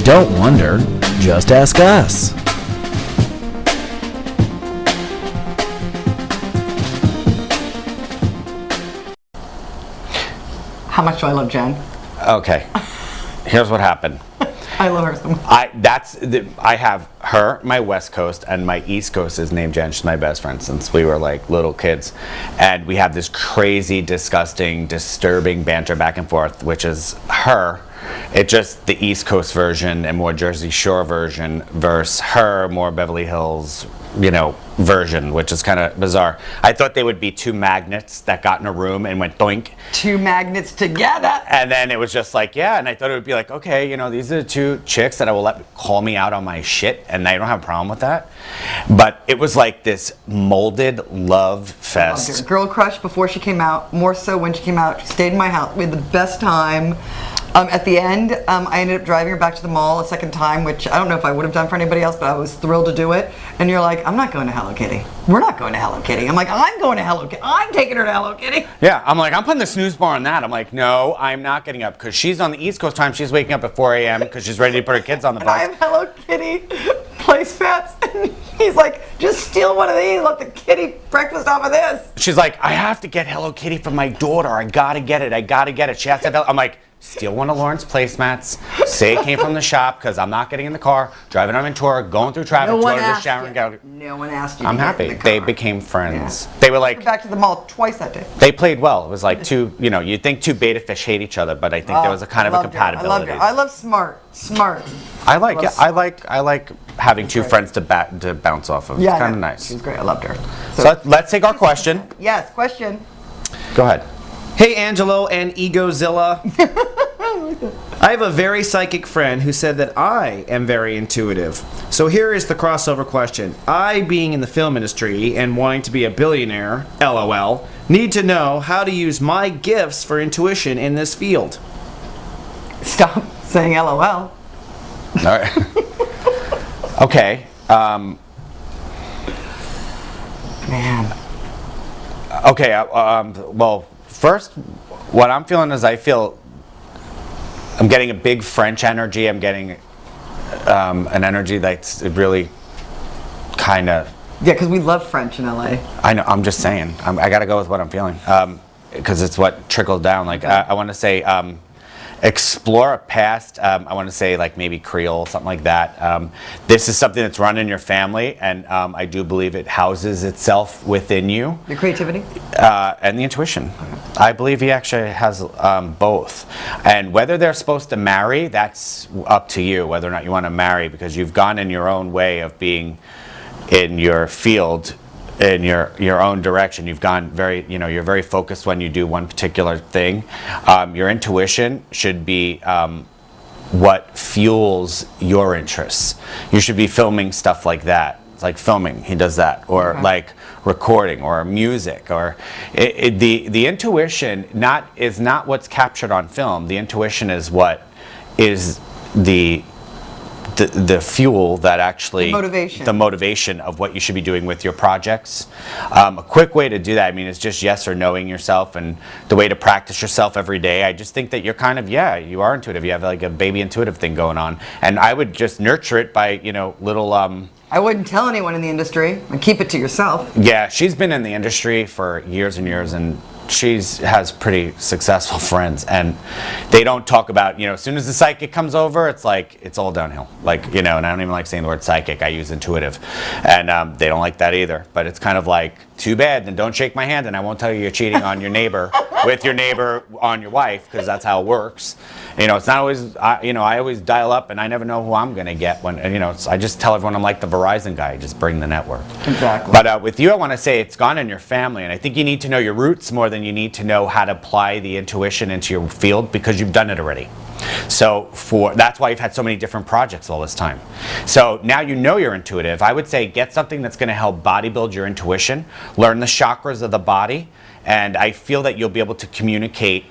Don't wonder, just ask us. How much do I love Jen? Okay, here's what happened. I love her so much. I have her, my West Coast, and my East Coast is named Jen. She's my best friend since we were like little kids. And we have this crazy, disgusting, disturbing banter back and forth, which is her. It's just the East Coast version and more Jersey Shore version versus her, more Beverly Hills, version, which is kind of bizarre. I thought they would be two magnets that got in a room and went doink. Two magnets together. And then it was just like, yeah, and I thought it would be like, okay, these are the two chicks that I will let call me out on my shit, and I don't have a problem with that. But it was like this molded love fest. Girl crush before she came out, more so when she came out. She stayed in my house. We had the best time. At the end, I ended up driving her back to the mall a second time, which I don't know if I would have done for anybody else, but I was thrilled to do it. And you're like, I'm not going to Hello Kitty. We're not going to Hello Kitty. I'm like, I'm going to Hello Kitty. I'm taking her to Hello Kitty. Yeah, I'm like, I'm putting the snooze bar on that. I'm like, no, I'm not getting up, because she's on the East Coast time. She's waking up at 4 a.m. because she's ready to put her kids on the And bus. I have Hello Kitty placemats, and he's like, just steal one of these, let the kitty breakfast off of this. She's like, I have to get Hello Kitty for my daughter. I gotta get it. She has to have I'm like, steal one of Lauren's placemats, say it came from the shop, because I'm not getting in the car, driving on Ventura, going through traffic, No one go to the asked shower you. and go. No one asked you. I'm to happy. Get in the They car. became friends. Yeah. They were like, Back to the mall twice that day. they played well. It was like two, you'd think two beta fish hate each other, but I think there was a kind of a compatibility. I love smart. I like having two friends to bounce off of. Yeah, it's kind of nice. She's great. I loved her. So let's take our question. Yes, question. Go ahead. Hey, Angelo and Egozilla. I have a very psychic friend who said that I am very intuitive. So here is the crossover question. I, being in the film industry and wanting to be a billionaire, LOL, need to know how to use my gifts for intuition in this field. Stop saying LOL. All right. Okay. Man. Okay. Well, first, what I'm feeling is I'm getting a big French energy. I'm getting an energy that's really kind of. Yeah, because we love French in LA. I know. I'm just saying. I got to go with what I'm feeling because it's what trickled down. Like I want to say, explore a past. I want to say like maybe Creole, something like that. This is something that's run in your family, and I do believe it houses itself within you. Your creativity? And the intuition. I believe he actually has both. And whether they're supposed to marry, that's up to you, whether or not you want to marry, because you've gone in your own way of being in your field, in your own direction. You've gone very, you're very focused when you do one particular thing. Your intuition should be what fuels your interests. You should be filming stuff like that. Like filming, he does that, or like recording, or music, or the intuition is not what's captured on film. The intuition is what is the fuel that actually the motivation of what you should be doing with your projects. A quick way to do that, is just yes or knowing yourself, and the way to practice yourself every day. I just think that you're kind of, you are intuitive. You have like a baby intuitive thing going on, and I would just nurture it by little I wouldn't tell anyone in the industry, and keep it to yourself. Yeah, she's been in the industry for years and years, and has pretty successful friends, and they don't talk about, as soon as the psychic comes over, it's like, it's all downhill. Like, and I don't even like saying the word psychic, I use intuitive. And they don't like that either. But it's kind of like, too bad, then don't shake my hand, and I won't tell you you're cheating on your neighbor, with your neighbor on your wife, because that's how it works. It's not always, I always dial up, and I never know who I'm going to get when, I just tell everyone I'm like the Verizon guy, just bring the network. Exactly. But with you, I want to say it's gone in your family, and I think you need to know your roots more than you need to know how to apply the intuition into your field, because you've done it already. So that's why you've had so many different projects all this time. So now you're intuitive. I would say get something that's going to help body build your intuition, learn the chakras of the body, and I feel that you'll be able to communicate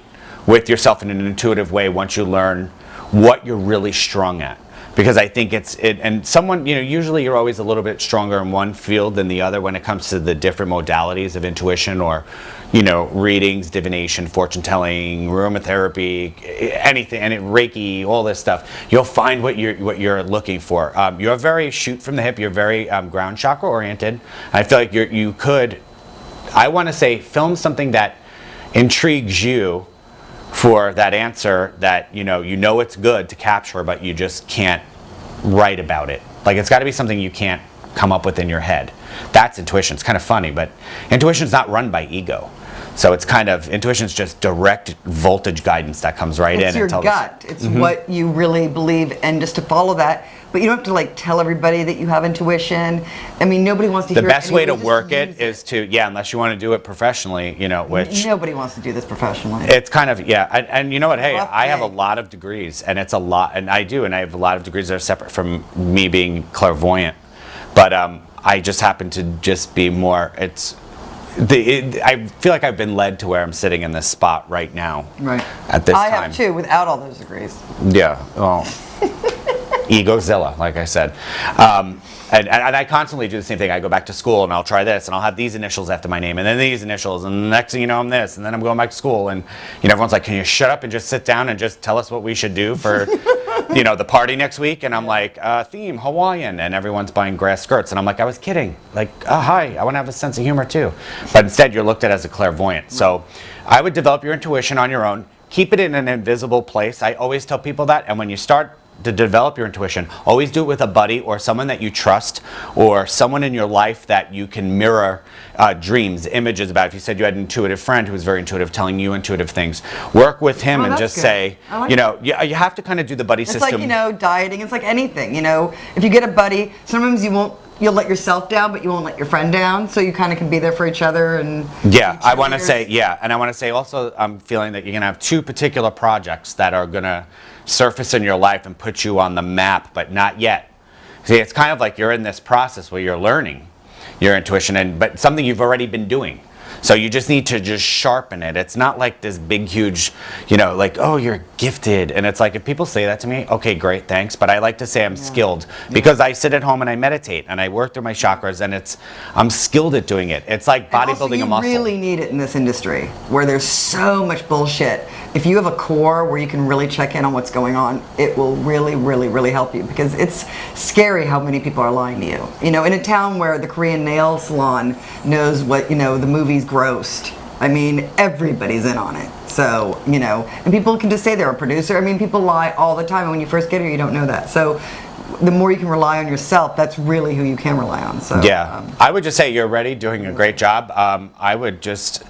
with yourself in an intuitive way once you learn what you're really strong at. because I think and someone, usually you're always a little bit stronger in one field than the other when it comes to the different modalities of intuition or, readings, divination, fortune telling, aromatherapy, anything, and Reiki, all this stuff. You'll find what you're looking for. You're very shoot from the hip. You're very ground chakra oriented. I feel like you could, I want to say, film something that intrigues you for that answer that you know it's good to capture, but you just can't write about it. Like, it's got to be something you can't come up with in your head. That's intuition. It's kind of funny, but intuition's not run by ego. So it's kind of, intuition's just direct voltage guidance that comes right in. It's your gut. It's what you really believe, and just to follow that. But you don't have to like tell everybody that you have intuition. I mean, nobody wants to hear it. The best way to Just work use it is to, unless you want to do it professionally, which nobody wants to do this professionally. it's kind of, and you know what, hey, Rough I have a day. lot of degrees, and it's a lot, and I have a lot of degrees that are separate from me being clairvoyant, but I just happen to just be more, I feel like I've been led to where I'm sitting in this spot right now. Right. At this I time. have too, without all those degrees. Yeah, well, Egozilla, like I said. And I constantly do the same thing. I go back to school and I'll try this and I'll have these initials after my name and then these initials and the next thing you know I'm this and then I'm going back to school and everyone's like, can you shut up and just sit down and just tell us what we should do for the party next week? And I'm like, theme Hawaiian, and everyone's buying grass skirts and I'm like, I was kidding. Like, hi, I want to have a sense of humor too. But instead you're looked at as a clairvoyant. So I would develop your intuition on your own. Keep it in an invisible place. I always tell people that, and when you start to develop your intuition, always do it with a buddy or someone that you trust or someone in your life that you can mirror dreams, images about. If you said you had an intuitive friend who was very intuitive, telling you intuitive things, work with him and just good. say, I like you have to kind of do the buddy It's system. like, dieting. It's like anything, If you get a buddy, sometimes you'll let yourself down, but you won't let your friend down. So you kind of can be there for each other. And I want to say, and I want to say also, I'm feeling that you're going to have two particular projects that are going to surface in your life and put you on the map, but not yet. See, it's kind of like you're in this process where you're learning your intuition, but something you've already been doing. So you just need to just sharpen it. It's not like this big, huge, like, oh, you're gifted. And it's like, if people say that to me, okay, great, thanks. But I like to say I'm skilled because I sit at home and I meditate and I work through my chakras and I'm skilled at doing it. It's like bodybuilding a muscle. You really need it in this industry where there's so much bullshit. If you have a core where you can really check in on what's going on, it will really, really, really help you, because it's scary how many people are lying to you. In a town where the Korean nail salon knows what, the movie's grossed. I mean, everybody's in on it. So, and people can just say they're a producer. I mean, people lie all the time, and when you first get here, you don't know that. So the more you can rely on yourself, that's really who you can rely on. So I would just say you're ready, doing a great job. I would just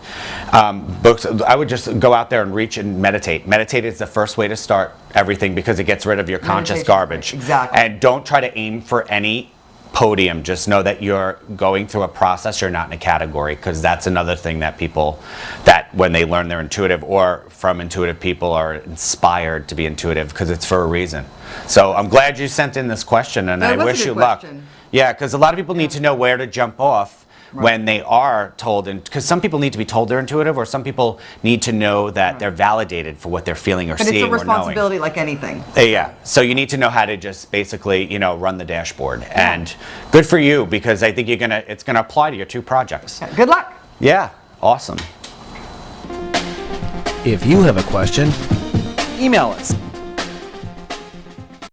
go out there and reach and meditate. Meditate is the first way to start everything because it gets rid of your conscious garbage. Exactly. And don't try to aim for any podium. Just know that you're going through a process. You're not in a category, because that's another thing that people, that when they learn they're intuitive or from intuitive people, are inspired to be intuitive because it's for a reason. So I'm glad you sent in this question, and I wish you luck. Yeah, because a lot of people need to know where to jump off when they are told, and because some people need to be told they're intuitive, or some people need to know that they're validated for what they're feeling or But seeing or it's a knowing. responsibility like anything. Yeah, so you need to know how to just basically, run the dashboard. And good for you, because I think it's gonna apply to your two projects. Yeah, good luck. Yeah, awesome. If you have a question, email us